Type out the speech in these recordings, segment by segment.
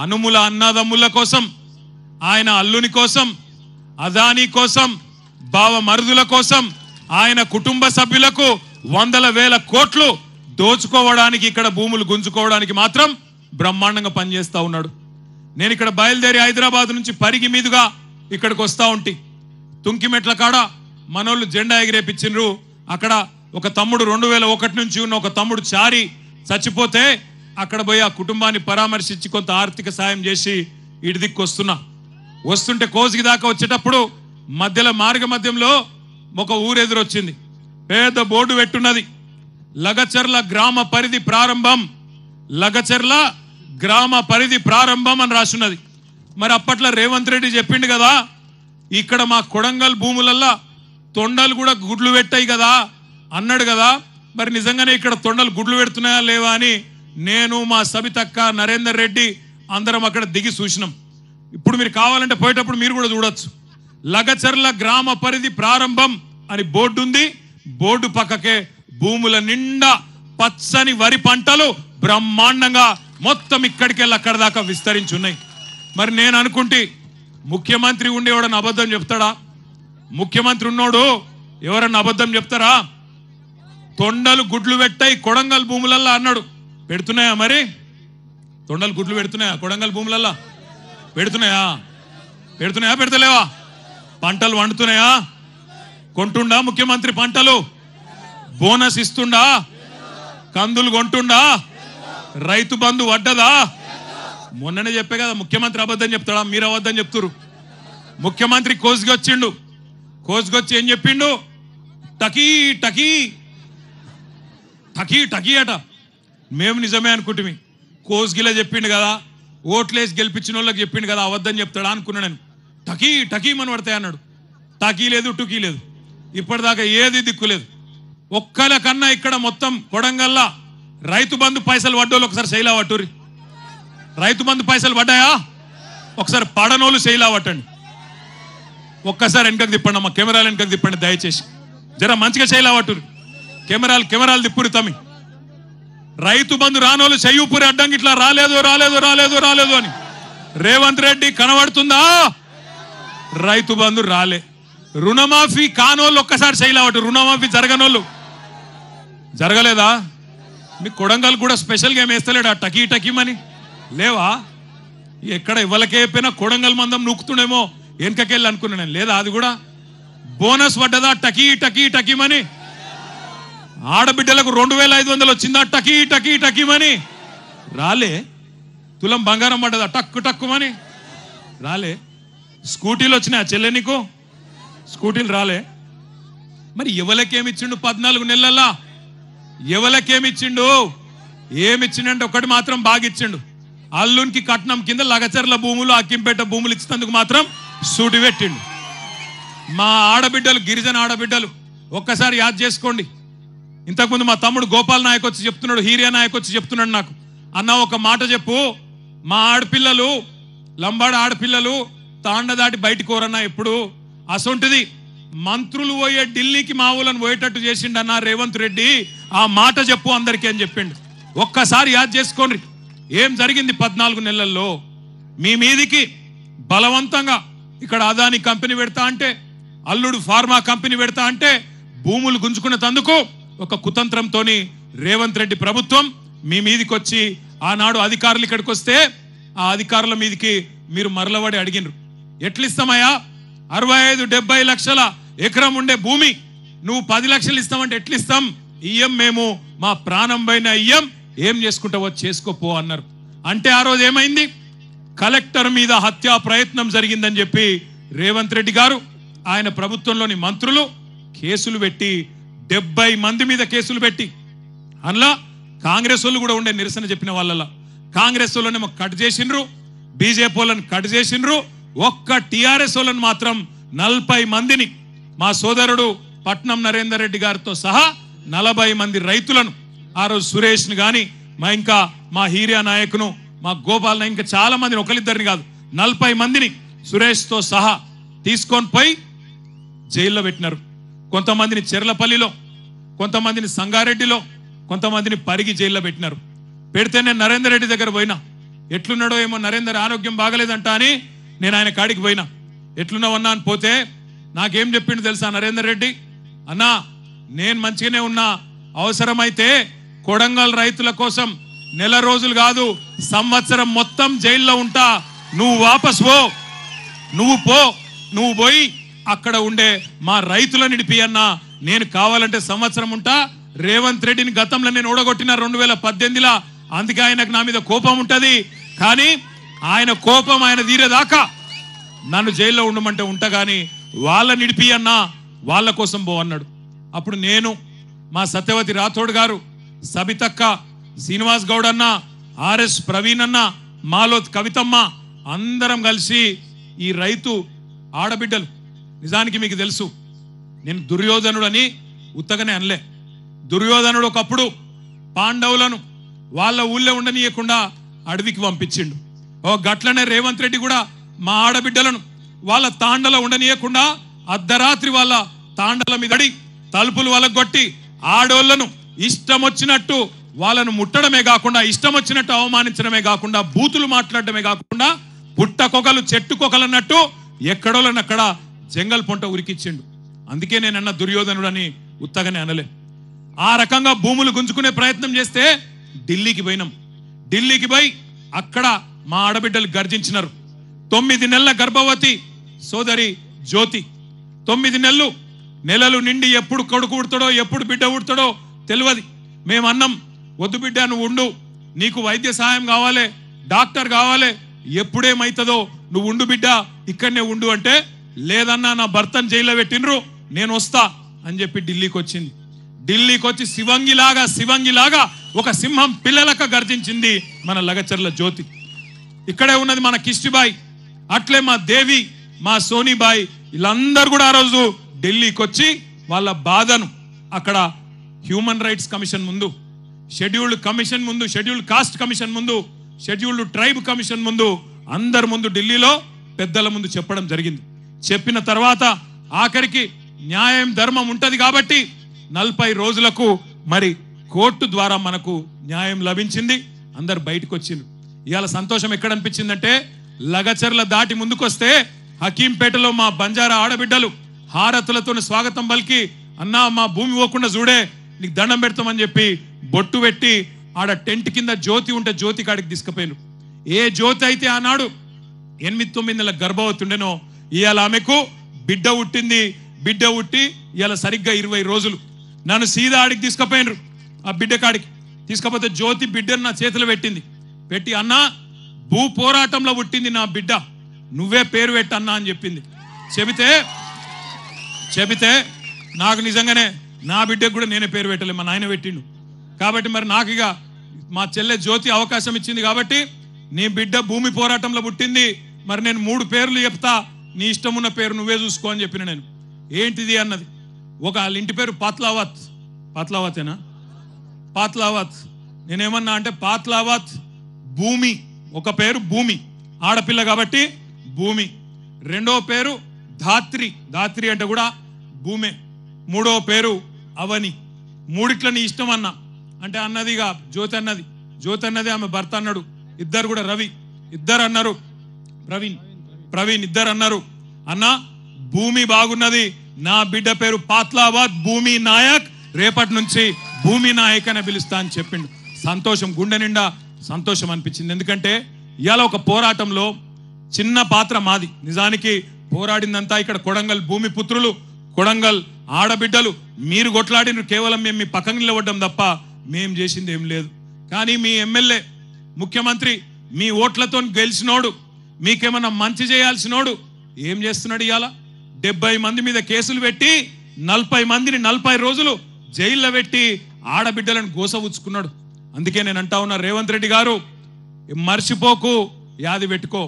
అనుముల అన్నదమ్ముల కోసం, ఆయన అల్లుని కోసం, అదానీ కోసం, బావ మరుదుల కోసం, ఆయన కుటుంబ సభ్యులకు వందల వేల కోట్లు దోచుకోవడానికి, ఇక్కడ భూములు గుంజుకోవడానికి మాత్రం బ్రహ్మాండంగా పనిచేస్తా ఉన్నాడు. నేను ఇక్కడ బయలుదేరి హైదరాబాద్ నుంచి పరిగి మీదుగా ఇక్కడికి వస్తా ఉంటే తుంకిమెట్ల కాడ మనోళ్ళు జెండా ఎగిరేపించిండ్రు. అక్కడ ఒక తమ్ముడు 2001 నుంచి ఉన్న ఒక తమ్ముడు చారి చచ్చిపోతే అక్కడ పోయి ఆ కుటుంబాన్ని పరామర్శించి కొంత ఆర్థిక సాయం చేసి ఇటు దిక్కు వస్తుంటే కోసిగి దాకా వచ్చేటప్పుడు మార్గ మధ్యంలో ఒక ఊరెదురొచ్చింది. పెద్ద బోర్డు పెట్టున్నది, లగచర్ల గ్రామ పరిధి ప్రారంభం, లగచర్ల గ్రామ పరిధి ప్రారంభం అని రాసున్నది. మరి అప్పట్లో రేవంత్ రెడ్డి చెప్పిండు కదా, ఇక్కడ మా కొడంగల్ భూములల్లా తొండలు కూడా గుడ్లు పెట్టాయి కదా అన్నాడు కదా. మరి నిజంగానే ఇక్కడ తొండలు గుడ్లు పెడుతున్నాయా లేవా అని నేను, మా సబితక్క, నరేందర్ రెడ్డి అందరం అక్కడ దిగి చూసినాం. ఇప్పుడు మీరు కావాలంటే పోయేటప్పుడు మీరు కూడా చూడొచ్చు. లగచర్ల గ్రామ పరిధి ప్రారంభం అని బోర్డు ఉంది. బోర్డు పక్కకే భూముల నిండా పచ్చని వరి పంటలు బ్రహ్మాండంగా మొత్తం ఇక్కడికెళ్ళి అక్కడ దాకా విస్తరించున్నాయి. మరి నేను అనుకుంటే ముఖ్యమంత్రి ఉండేవాడని అబద్ధం చెప్తాడా? ముఖ్యమంత్రి ఉన్నోడు ఎవరన్నా అబద్ధం చెప్తారా? తొండలు గుడ్లు పెట్టాయి కొడంగల్ భూములల్లా అన్నాడు. పెడుతున్నాయా? మరి తొండలు గుడ్లు పెడుతున్నాయా కొడంగల్ భూములల్లా? పెడుతున్నాయా? పెడతలేవా? పంటలు వండుతున్నాయా? కొంటుండా ముఖ్యమంత్రి పంటలు? బోనస్ ఇస్తుండా? కందులు కొంటుండా? రైతు బంధు వడ్డదా? మొన్ననే చెప్పే కదా ముఖ్యమంత్రి అబద్ధం చెప్తాడా? మీరు అబద్ధం చెప్తురు. ముఖ్యమంత్రి కోసుకొచ్చిండు. కోసుకొచ్చి ఏం చెప్పిండు? టకీ టకీ టకీ టకీ అట. మేము నిజమే అనుకుంటుమి. కోసుగిలా చెప్పిండు కదా, ఓట్లేసి గెలిపించిన వాళ్ళకి చెప్పిండు కదా, అబద్ధం చెప్తాడా అనుకున్నా నేను. టకీ టకీ మన పడతాయి అన్నాడు. టకీ లేదు, టుకీ లేదు, ఇప్పటిదాకా ఏది దిక్కులేదు. ఒక్కల కన్నా ఇక్కడ మొత్తం కొడంగల్లా రైతు బంధు పైసలు పడ్డోళ్ళు ఒకసారి శైలా పట్టుర్రి. రైతు బంధు పైసలు పడ్డాయా? ఒకసారి పడనోళ్ళు శైలా పట్టండి. ఒక్కసారి వెనకకు తిప్పండి అమ్మా, కెమెరాలు వెనకకు తిప్పండి దయచేసి. జర మంచిగా శైలా పట్టుర్రి. కెమెరాలు తిప్పురి తమ్మి. రైతు బంధు రానోళ్ళు చెయ్యూపురి అడ్డంకి ఇట్లా రాలేదు రాలేదు రాలేదు రాలేదు అని. రేవంత్ రెడ్డి కనబడుతుందా? రైతు బంధు రాలే. రుణమాఫీ కానోళ్ళు ఒక్కసారి శైలా పట్టు. రుణమాఫీ జరగనోళ్ళు జరగలేదా? మీ కొడంగల్ కూడా స్పెషల్గా ఏం వేస్తలేడా టకీ టకీమని? లేవా? ఎక్కడ ఇవ్వలకే చెప్పినా కొడంగల్ మందం నూకుతుండేమో వెనకకెళ్ళి అనుకున్నా నేను. లేదా అది కూడా బోనస్ పడ్డదా టకీ టకీ టకీమని? ఆడబిడ్డలకు 2500 వచ్చిందా టకీ టకీ టకీమని? రాలే. తులం బంగారం పడ్డదా టక్కు టక్కుమని? రాలే. స్కూటీలు వచ్చినాయా చెల్లె నీకు? స్కూటీలు రాలే. మరి ఎవలకేమిచ్చిండు 14 నెలల్లో? ఎవలకేమిచ్చిండు? ఏమిచ్చిండంటే ఒకటి మాత్రం బాగా ఇచ్చిండు. అల్లునికి కట్నం కింద లగచర్ల భూములు, అక్కింపేట భూములు ఇచ్చినందుకు మాత్రం సూటి పెట్టిండు. మా ఆడబిడ్డలు, గిరిజన ఆడబిడ్డలు ఒక్కసారి యాద్ చేసుకోండి. ఇంతకుముందు మా తమ్ముడు గోపాల్ నాయక్ వచ్చి చెప్తున్నాడు, హీరియా నాయక్ వచ్చి చెప్తున్నాడు నాకు, అన్న ఒక మాట చెప్పు, మా ఆడపిల్లలు లంబాడ ఆడపిల్లలు తాండ దాటి బయటికి కోరన్నా ఎప్పుడు అసొంటిది మంత్రులు పోయే ఢిల్లీకి మా ఊళ్ళని పోయేటట్టు చేసిండన్నా రేవంత్ రెడ్డి, ఆ మాట చెప్పు అందరికీ అని చెప్పిండు. ఒక్కసారి యాద్ చేసుకోండి ఏం జరిగింది 14 నెలల్లో. మీ మీదికి బలవంతంగా ఇక్కడ అదానీ కంపెనీ పెడతా అంటే, అల్లుడు ఫార్మా కంపెనీ పెడతా అంటే భూములు గుంజుకున్న తందుకు ఒక కుతంత్రంతోని రేవంత్ రెడ్డి ప్రభుత్వం మీ మీదికి వచ్చి ఆనాడు అధికారులు ఇక్కడికి వస్తే ఆ అధికారుల మీదికి మీరు మరలబడి అడిగినరు, ఎట్లిస్తామయ్యా 65-70 లక్షల ఎకరం ఉండే భూమి నువ్వు 10 లక్షలు ఇస్తామంటే ఎట్లిస్తాం? ఇయ్యం, మేము మా ప్రాణం పైన ఇయ్యం, ఏం చేసుకుంటావో చేసుకోపో అన్నారు. అంటే ఆ రోజు ఏమైంది? కలెక్టర్ మీద హత్యా ప్రయత్నం జరిగిందని చెప్పి రేవంత్ రెడ్డి గారు ఆయన ప్రభుత్వంలోని మంత్రులు కేసులు పెట్టి 70 మంది మీద కేసులు పెట్టి, అందులో కాంగ్రెస్ వాళ్ళు కూడా ఉండే నిరసన చెప్పిన వాళ్ళ కాంగ్రెస్ వాళ్ళనేమో కట్ చేసిండ్రు, బీజేపీ వాళ్ళని కట్ చేసిండ్రు. ఒక్క టిఆర్ఎస్ వాళ్ళని మాత్రం 40 మందిని మా సోదరుడు పట్నం నరేందర్ రెడ్డి గారితో సహా 40 మంది రైతులను, ఆ రోజు సురేష్ని కానీ మా హీరియా నాయకును, మా గోపాల్ ఇంకా చాలా మందిని, ఒకరిద్దరిని కాదు 40 మందిని సురేష్తో సహా తీసుకొని పోయి జైల్లో పెట్టినారు. కొంతమందిని చెర్లపల్లిలో, కొంతమందిని సంగారెడ్డిలో, కొంతమందిని పరిగి జైల్లో పెట్టినారు. పెడితే నేను నరేందర్ రెడ్డి దగ్గర పోయినా, ఎట్లున్నాడో ఏమో నరేందర్ ఆరోగ్యం బాగలేదంట అని నేను ఆయన కాడికి పోయినా. ఎట్లున్నావన్నా అని పోతే నాకేం చెప్పిండు తెలుసా నరేందర్ రెడ్డి? అన్నా నేను మంచిగానే ఉన్నా, అవసరమైతే కొడంగల్ రైతుల కోసం నెల రోజులు కాదు సంవత్సరం మొత్తం జైల్లో ఉంటా, నువ్వు వాపస్ పో, నువ్వు పోయి అక్కడ ఉండే మా రైతులను నిడిపి అన్నా, నేను కావాలంటే సంవత్సరం ఉంటా. రేవంత్ రెడ్డిని గతంలో నేను ఓడగొట్టిన 2018లో, అందుకే ఆయనకు నా మీద కోపం ఉంటది. కానీ ఆయన కోపం ఆయన తీరేదాకా నన్ను జైల్లో ఉండమంటే ఉంటా, కానీ వాళ్ళ నిడిపి అన్నా, వాళ్ళ కోసం పో అన్నాడు. అప్పుడు నేను, మా సత్యవతి రాథోడ్ గారు, సబితక్క, శ్రీనివాస్ గౌడ్ అన్న, ఆర్ఎస్ ప్రవీణ్ అన్న, మాలోత్ కవితమ్మ అందరం కలిసి ఈ రైతు ఆడబిడ్డలు, నిజానికి మీకు తెలుసు నేను దుర్యోధనుడు అని ఉత్తగానే అనలే. దుర్యోధనుడు ఒకప్పుడు పాండవులను వాళ్ళ ఊళ్ళో ఉండనీయకుండా అడవికి పంపించిండు. గట్లనే రేవంత్ రెడ్డి కూడా మా ఆడబిడ్డలను వాళ్ళ తాండలో ఉండనీయకుండా అర్ధరాత్రి వాళ్ళ తాండల మీద తలుపులు వాళ్ళకు కొట్టి ఆడోళ్లను ఇష్టం వచ్చినట్టు వాళ్ళను ముట్టడమే కాకుండా, ఇష్టం వచ్చినట్టు అవమానించడమే కాకుండా, బూతులు మాట్లాడటమే కాకుండా, పుట్టకొకలు చెట్టుకొకలు అన్నట్టు ఎక్కడోళ్ళనక్కడ జంగల్ పొంట ఉరికిచ్చిండు. అందుకే నేనన్న దుర్యోధనుడు అని ఉత్తగానే అనలే. ఆ రకంగా భూములు గుంజుకునే ప్రయత్నం చేస్తే ఢిల్లీకి పోయినాం. ఢిల్లీకి పోయి అక్కడ మా ఆడబిడ్డలు గర్జించినారు. 9 నెలల గర్భవతి సోదరి జ్యోతి, 9 నెలలు నిండి ఎప్పుడు కొడుకు పుడతాడో ఎప్పుడు బిడ్డ పుడతాడో తెలియదు. మేమన్నాం, వద్దు బిడ్డ నువ్వు ఉండు, నీకు వైద్య సహాయం కావాలి, డాక్టర్ కావాలి, ఎప్పుడేమైతుందో నువ్వు ఉండు బిడ్డ, ఇక్కడనే ఉండు అంటే, లేదన్నా నా భర్తను జైల్లో పెట్టినరు, నేను వస్తా అని చెప్పి ఢిల్లీకి వచ్చింది. ఢిల్లీకి వచ్చి శివంగిలాగా ఒక సింహం పిల్లలక గర్జించింది మన లగచర్ల జ్యోతి. ఇక్కడే ఉన్నది మన కిష్టిబాయి, అట్లే మా దేవి, మా సోనీబాయి, వీళ్ళందరూ కూడా ఆ రోజు ఢిల్లీకి వచ్చి వాళ్ళ బాధను అక్కడ హ్యూమన్ రైట్స్ కమిషన్ ముందు, షెడ్యూల్డ్ కమిషన్ ముందు, షెడ్యూల్డ్ కాస్ట్ కమిషన్ ముందు, షెడ్యూల్డ్ ట్రైబ్ కమిషన్ ముందు, అందరి ముందు ఢిల్లీలో పెద్దల ముందు చెప్పడం జరిగింది. చెప్పిన తర్వాత ఆఖరికి న్యాయం ధర్మం ఉంటది కాబట్టి 40 రోజులకు మరి కోర్టు ద్వారా మనకు న్యాయం లభించింది. అందరు బయటకు వచ్చిండ్రు. ఇవాళ సంతోషం ఎక్కడ అనిపించిందంటే, లగచర్ల దాటి ముందుకొస్తే హకీంపేటలో మా బంజారా ఆడబిడ్డలు హారతులతో స్వాగతం పలికి, అన్నా మా భూమి పోకుండా చూడే, నీకు దండం పెడతామని చెప్పి బొట్టు పెట్టి ఆడ టెంట్ కింద జ్యోతి ఉంటే జ్యోతి కాడికి తీసుకుపోయిను. ఏ జ్యోతి అయితే ఆనాడు 8-9 నెలల గర్భవతి ఉండేనో, ఇవాళ ఆమెకు బిడ్డ పుట్టింది. బిడ్డ పుట్టి ఇవాళ సరిగ్గా 20 రోజులు. నన్ను సీదా ఆడికి తీసుకుపోయినరు. ఆ బిడ్డ కాడికి తీసుకపోతే జ్యోతి బిడ్డను నా చేతిలో పెట్టి అన్నా, భూ పోరాటంలో పుట్టింది నా బిడ్డ, నువ్వే పేరు పెట్టన్నా అని చెప్పింది. చెబితే నాకు నిజంగానే నా బిడ్డకు కూడా నేనే పేరు పెట్టలే, మా నాయన పెట్టిండు. కాబట్టి మరి నాకు ఇక మా చెల్లె జ్యోతి అవకాశం ఇచ్చింది కాబట్టి, నీ బిడ్డ భూమి పోరాటంలో పుట్టింది, మరి నేను 3 పేర్లు చెప్తా, నీ ఇష్టం ఉన్న పేరు నువ్వే చూసుకో అని చెప్పిన. నేను ఏంటిది అన్నది, ఒక వాళ్ళ ఇంటి పేరు పాత్లావతేనా, పాత్లావత్. నేనేమన్నా అంటే పాత్లావత్ భూమి, ఒక పేరు భూమి, ఆడపిల్ల కాబట్టి భూమి. రెండో పేరు ధాత్రి అంటే కూడా భూమే. మూడో పేరు అవని. మూడిట్ల నీ ఇష్టం అన్నా అంటే అన్నదిగా జ్యోతి అన్నది ఆమె భర్త అన్నాడు. ఇద్దరు కూడా రవి, ఇద్దరు అన్నారు, ప్రవీణ్ ఇద్దరు అన్నారు, అన్న భూమి బాగున్నది, నా బిడ్డ పేరు పాత్లావత్ భూమి నాయక్, రేపటి నుంచి భూమి నాయక్ అని పిలుస్తా అని చెప్పిండు. సంతోషం, గుండె నిండా సంతోషం అనిపించింది. ఎందుకంటే ఇవాళ ఒక పోరాటంలో చిన్న పాత్ర మాది. నిజానికి పోరాడిందంతా ఇక్కడ కొడంగల్ భూమి పుత్రులు, కొడంగల్ ఆడబిడ్డలు. మీరు కొట్లాడిన కేవలం మేము మీ పక్కన నిలబడ్డం తప్ప మేం చేసింది ఏం లేదు. కానీ మీ ఎమ్మెల్యే, ముఖ్యమంత్రి మీ ఓట్లతో గెలిచినోడు, మీకేమన్నా మంచి చేయాల్సినోడు ఏం చేస్తున్నాడు? ఇవాళ 70 మంది మీద కేసులు పెట్టి 40 మందిని 40 రోజులు జైల్లో పెట్టి ఆడబిడ్డలను గోసవుచ్చుకున్నాడు. అందుకే నేను అంటా ఉన్నా, రేవంత్ రెడ్డి గారు మర్చిపోకు, యాది పెట్టుకో.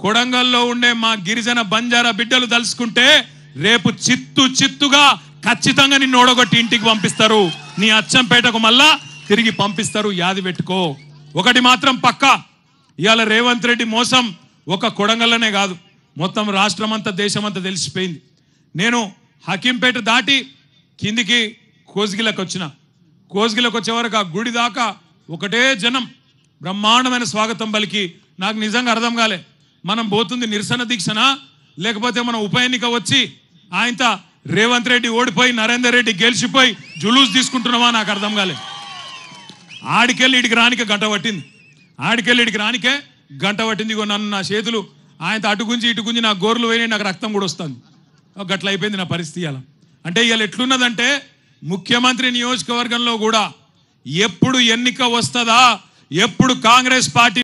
కొడంగల్లో ఉండే మా గిరిజన బంజారా బిడ్డలు తలుసుకుంటే రేపు చిత్తుగా ఖచ్చితంగా నిన్ను ఓడగొట్టి ఇంటికి పంపిస్తారు, నీ అచ్చంపేటకు మళ్ళా తిరిగి పంపిస్తారు, యాది పెట్టుకో. ఒకటి మాత్రం పక్కా, ఇవాళ రేవంత్ రెడ్డి మోసం ఒక కొడంగల్లోనే కాదు, మొత్తం రాష్ట్రం అంతా దేశమంతా తెలిసిపోయింది. నేను హకీంపేట దాటి కిందికి కోస్గిలకు వచ్చే వరకు ఆ గుడి దాకా ఒకటే జనం, బ్రహ్మాండమైన స్వాగతం పలికి నాకు నిజంగా అర్థం కాలే మనం పోతుంది నిరసన దీక్షనా లేకపోతే మనం ఉప ఎన్నిక వచ్చి ఆయనత రేవంత్ రెడ్డి ఓడిపోయి నరేందర్ రెడ్డి గెలిచిపోయి జులూస్ తీసుకుంటున్నామా నాకు అర్థం కాలే. ఆడికెళ్ళి ఇడికి రానికే గంట పట్టింది, ఆడికెళ్ళి ఇడికి రానికే గంట పట్టింది. ఇగో నన్ను నా చేతులు ఆయన అటు గుంజి ఇటు గుంజి నా గోర్లు పోయినాయి, నాకు రక్తం కూడా వస్తుంది. గట్ల అయిపోయింది నా పరిస్థితి. అలా అంటే ఇవాళ ఎట్లున్నదంటే ముఖ్యమంత్రి నియోజకవర్గంలో కూడా ఎప్పుడు ఎన్నిక వస్తుందా, ఎప్పుడు కాంగ్రెస్ పార్టీ